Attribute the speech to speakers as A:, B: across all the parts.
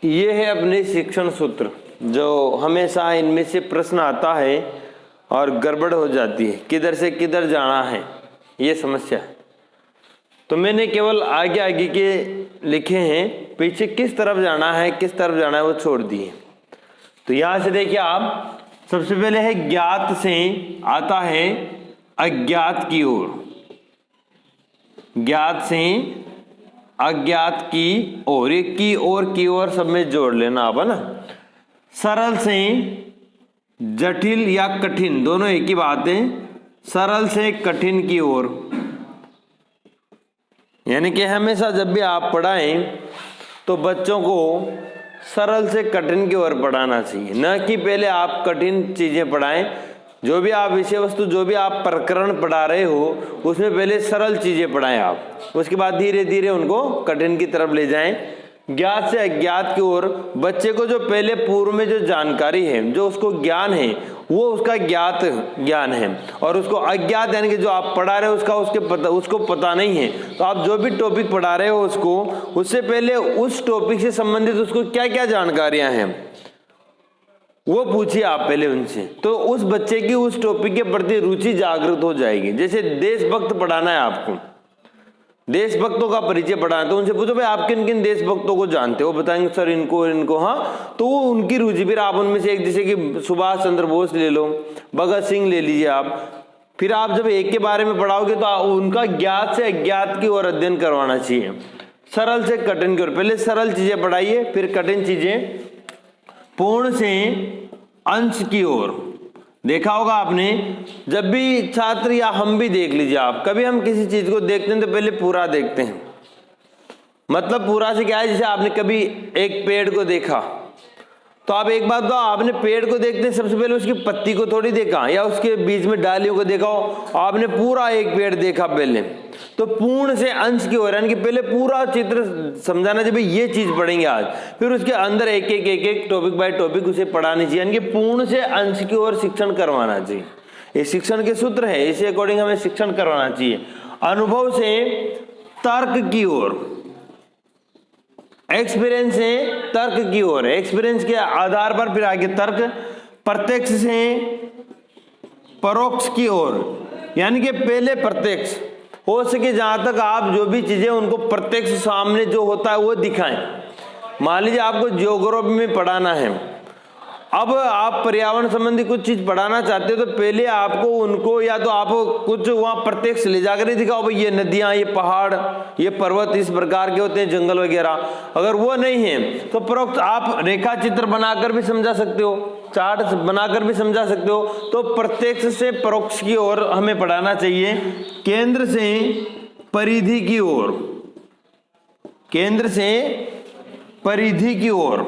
A: ये है अपने शिक्षण सूत्र, जो हमेशा इनमें से प्रश्न आता है और गड़बड़ हो जाती है, किधर से किधर जाना है ये समस्या है। तो मैंने केवल आगे आगे के लिखे हैं, पीछे किस तरफ जाना है किस तरफ जाना है वो छोड़ दिए। तो यहां से देखिए आप, सबसे पहले है ज्ञात से आता है अज्ञात की ओर, ज्ञात से अज्ञात की ओर, एक की ओर सब में जोड़ लेना आप, है ना। सरल से जटिल या कठिन, दोनों एक ही बात है, सरल से कठिन की ओर। यानी कि हमेशा जब भी आप पढ़ाएं तो बच्चों को सरल से कठिन की ओर पढ़ाना चाहिए, न कि पहले आप कठिन चीजें पढ़ाएं। जो भी आप विषय वस्तु, जो भी आप प्रकरण पढ़ा रहे हो, उसमें पहले सरल चीजें पढ़ाएं आप, उसके बाद धीरे धीरे उनको कठिन की तरफ ले जाएं। ज्ञात से अज्ञात की ओर, बच्चे को जो पहले पूर्व में जो जानकारी है, जो उसको ज्ञान है, वो उसका ज्ञात ज्ञान है, और उसको अज्ञात यानी कि जो आप पढ़ा रहे हो उसको पता नहीं है। तो आप जो भी टॉपिक पढ़ा रहे हो उसको, उससे पहले उस टॉपिक से संबंधित उसको क्या क्या जानकारियां हैं वो पूछिए आप पहले उनसे। तो उस बच्चे की उस टॉपिक के प्रति रुचि जागृत हो जाएगी। जैसे देशभक्त पढ़ाना है आपको, देशभक्तों का परिचय पढ़ाना, तो उनसे पूछो भाई आप किन किन देशभक्तों को जानते हो, बताएंगे सर इनको। हाँ, तो वो उनकी रुचि, फिर आप उनमें से एक, जैसे कि सुभाष चंद्र बोस ले लो, भगत सिंह ले लीजिए आप। फिर आप जब एक के बारे में पढ़ाओगे तो उनका ज्ञात से अज्ञात की ओर अध्ययन करवाना चाहिए, सरल से कठिन की ओर। पहले सरल चीजें पढ़ाइए, फिर कठिन चीजें, पूर्ण से अंश की ओर। देखा होगा आपने, जब भी छात्र या हम भी देख लीजिए आप, कभी हम किसी चीज को देखते हैं तो पहले पूरा देखते हैं। मतलब पूरा से क्या है, जैसे आपने कभी एक पेड़ को देखा, तो आप एक बात तो आपने पेड़ को देखते हैं सबसे पहले उसकी पत्ती को थोड़ी देखा, या उसके बीच में डालियों को देखा हो, आपने पूरा एक पेड़ देखा पहले। तो पूर्ण से अंश की ओर, यानी कि पहले पूरा चित्र समझाना चाहिए, ये चीज पढ़ेंगे आज, फिर उसके अंदर एक एक टॉपिक बाय टॉपिक उसे पढ़ानी चाहिए, यानी कि पूर्ण से अंश की ओर शिक्षण करवाना चाहिए। ये शिक्षण के सूत्र है, इसे अकॉर्डिंग हमें शिक्षण करवाना चाहिए। अनुभव से तर्क की ओर, एक्सपीरियंस से तर्क की ओर, एक्सपीरियंस के आधार पर फिर आगे तर्क। प्रत्यक्ष से परोक्ष की ओर, यानी कि पहले प्रत्यक्ष हो सके जहां तक आप जो भी चीजें उनको प्रत्यक्ष सामने जो होता है वो दिखाएं। मान लीजिए आपको जियोग्राफी में पढ़ाना है, अब आप पर्यावरण संबंधी कुछ चीज पढ़ाना चाहते हो, तो पहले आपको उनको या तो आप कुछ वहां प्रत्यक्ष ले जाकर ही दिखाओ, भाई ये नदियां, ये पहाड़, ये पर्वत इस प्रकार के होते हैं, जंगल वगैरह। अगर वो नहीं है तो परोक्ष आप रेखा चित्र बनाकर भी समझा सकते हो, चार्ट बनाकर भी समझा सकते हो। तो प्रत्यक्ष से परोक्ष की ओर हमें पढ़ाना चाहिए। केंद्र से परिधि की ओर, केंद्र से परिधि की ओर,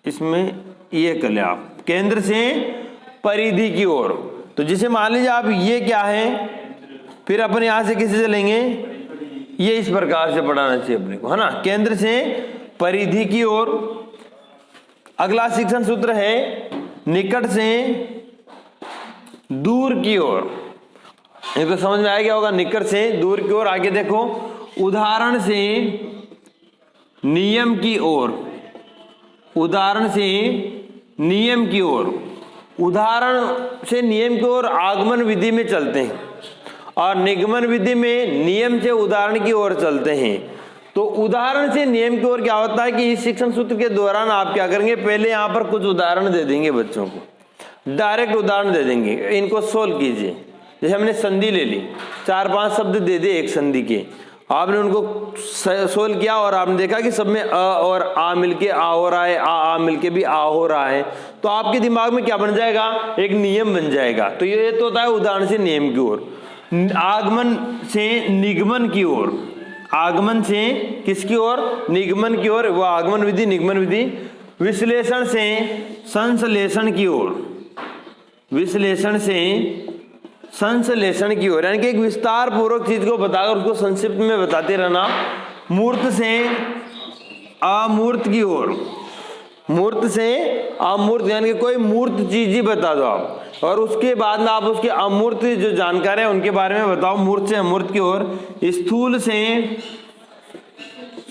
A: इसमें ये कर ले आप, केंद्र से परिधि की ओर। तो जैसे मान लीजिए आप, ये क्या है, फिर अपन यहां से किसे चलेंगे, ये इस प्रकार से पढ़ाना चाहिए अपने को, है ना, केंद्र से परिधि की ओर। अगला शिक्षण सूत्र है निकट से दूर की ओर। ये तो समझ में आ गया होगा, निकट से दूर की ओर। आगे देखो, उदाहरण से नियम की ओर, उदाहरण से नियम की ओर। उदाहरण से नियम की ओर आगमन विधि में चलते हैं, और निगमन विधि में नियम से उदाहरण की ओर चलते हैं। तो उदाहरण से नियम की ओर क्या होता है कि इस शिक्षण सूत्र के दौरान आप क्या करेंगे, पहले यहां पर कुछ उदाहरण दे देंगे बच्चों को, डायरेक्ट उदाहरण दे देंगे, इनको सोल्व कीजिए। जैसे हमने संधि ले ली, 4-5 शब्द दे दे एक संधि के, आपने उनको सोल्व किया और आपने देखा कि सब में अ और आ मिलके आ हो रहा है, आ मिलके भी आ हो रहा है, तो आपके दिमाग में क्या बन जाएगा, एक नियम बन जाएगा। तो ये तो होता है उदाहरण से नियम की ओर। आगमन से निगमन की ओर, आगमन से किसकी ओर, निगमन की ओर, वो आगमन विधि निगमन विधि। विश्लेषण से संश्लेषण की ओर, विश्लेषण से संश्लेषण की ओर, यानी कि एक विस्तार पूर्वक चीज को बताकर उसको संक्षिप्त में बताते रहना। मूर्त से अमूर्त की ओर, मूर्त से अमूर्त, यानी कि कोई मूर्त चीज ही बता दो आप, और उसके बाद में आप उसके अमूर्त जो जानकारी है उनके बारे में बताओ। मूर्त से अमूर्त की ओर। स्थूल से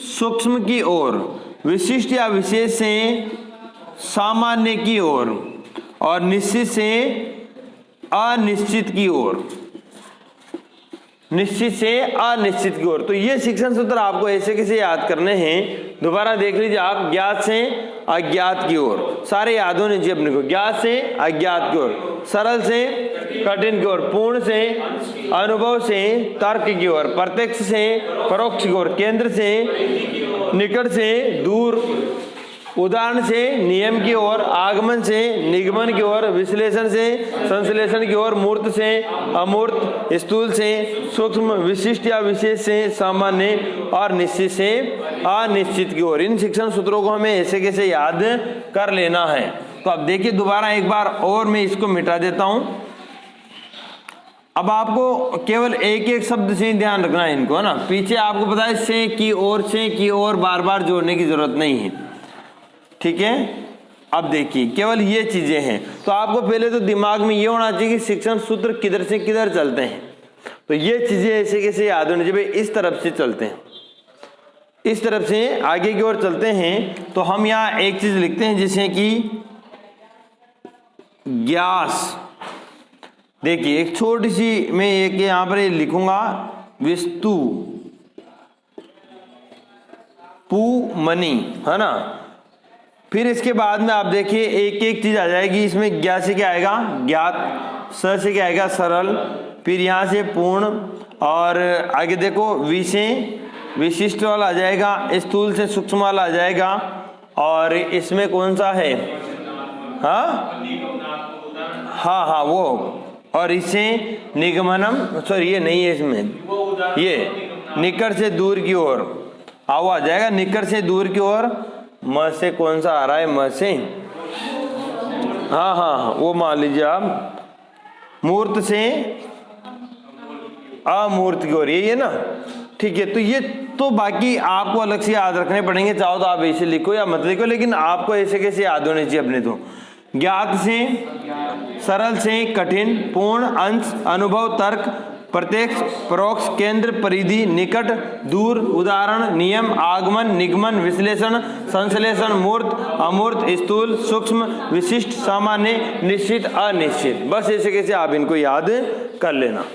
A: सूक्ष्म की ओर, विशिष्ट या विशेष से सामान्य की ओर और निश्चित से अनिश्चित की ओर, निश्चित से अनिश्चित की ओर। तो ये शिक्षण सूत्र आपको ऐसे कैसे याद करने हैं, दोबारा देख लीजिए आप। ज्ञात से अज्ञात की ओर, सारे याद होने चाहिए अपने को। ज्ञात से अज्ञात की ओर, सरल से कठिन की ओर, पूर्ण से अनुभव से तर्क की ओर, प्रत्यक्ष से परोक्ष की ओर, केंद्र से निकट से दूर, उदाहरण से नियम की ओर, आगमन से निगमन की ओर, विश्लेषण से संश्लेषण की ओर, मूर्त से अमूर्त, स्थूल से सूक्ष्म, विशिष्ट या विशेष से सामान्य और निश्चित से अनिश्चित की ओर। इन शिक्षण सूत्रों को हमें ऐसे कैसे याद कर लेना है। तो अब देखिए दोबारा एक बार और मैं इसको मिटा देता हूं। अब आपको केवल एक एक शब्द से ध्यान रखना है इनको, है ना। पीछे आपको पता है से की ओर बार बार जोड़ने की जरूरत नहीं है, ठीक है। अब देखिए केवल ये चीजें हैं। तो आपको पहले तो दिमाग में ये होना चाहिए कि शिक्षण सूत्र किधर से किधर चलते हैं। तो ये चीजें ऐसे कैसे याद होनी चाहिए, इस तरफ से चलते हैं, इस तरफ से आगे की ओर चलते हैं। तो हम यहाँ एक चीज लिखते हैं जैसे कि ग्यास। देखिए एक छोटी सी मैं एक यहाँ पर लिखूंगा, विस्तु पुमनी, है ना। फिर इसके बाद में आप देखिए एक एक चीज आ जाएगी इसमें। ज्ञात से क्या आएगा, ज्ञात, स से क्या आएगा, सरल, फिर यहाँ से पूर्ण, और आगे देखो वि से विशिष्ट वाला आ जाएगा, स्थूल से सूक्ष्म वाला आ जाएगा, और इसमें कौन सा है, हाँ वो, और इसे निगमनम, सॉरी ये नहीं है इसमें, ये निकट से दूर की ओर आओ आ जाएगा, निकट से दूर की ओर। म से कौन सा आ रहा है, म से, हाँ वो मान लीजिए आप, मूर्त से अमूर्त की ओर, ये ना, ठीक है। तो ये तो बाकी आपको अलग से याद रखने पड़ेंगे, चाहो तो आप ऐसे लिखो या मत लिखो, लेकिन आपको ऐसे कैसे याद होने चाहिए अपने। तो ज्ञात से, सरल से कठिन, पूर्ण, अंश, अनुभव, तर्क, प्रत्यक्ष, परोक्ष, केंद्र, परिधि, निकट, दूर, उदाहरण, नियम, आगमन, निगमन, विश्लेषण, संश्लेषण, मूर्त, अमूर्त, स्थूल, सूक्ष्म, विशिष्ट, सामान्य, निश्चित, अनिश्चित। बस ऐसे कैसे आप इनको याद कर लेना।